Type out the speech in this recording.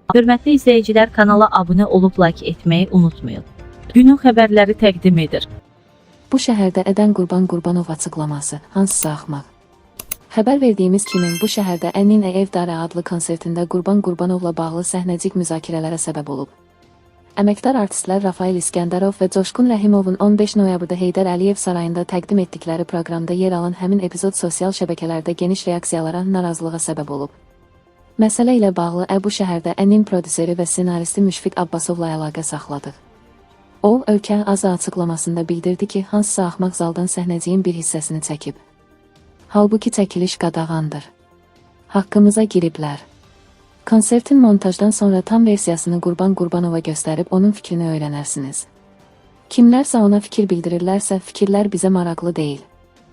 Hörmətli izləyicilər, kanala abunə olub like etməyi unutmayın. Günün xəbərləri təqdim edir. Bu şəhərdə Ədən Qurban Qurbanov açıqlaması, hansısa axmaq. Xəbər verdiyimiz kimi, bu şəhərdə Ənin Evdara adlı konsertində Qurban Qurbanovla bağlı səhnəcik müzakirələrə səbəb olub. Əməkdar artistlər Rafael İskəndərov və Coşqun Rəhimovun 15 noyabrda Heydər Əliyev sarayında təqdim etdikləri proqramda yer alan həmin epizod sosial şəbəkələrdə geniş reaksiyalara, narazılığa səbəb olub. Məsələ ilə bağlı bu şəhərdə Ənin prodüseri və ssenaristi Müşfiq Abbasovla əlaqə saxladıq. O, Ölkə Azı açıqlamasında bildirdi ki, hansısa axmaq zaldan səhnəciyin bir hissəsini çəkib. Halbuki çəkiliş qadağandır. Haqqımıza giriblər. Konsertin montajdan sonra tam versiyasını Qurban Qurbanova göstərib onun fikrini öyrənərsiniz. Kimlərsə ona fikir bildirirlərsə, fikirlər bizə maraqlı deyil.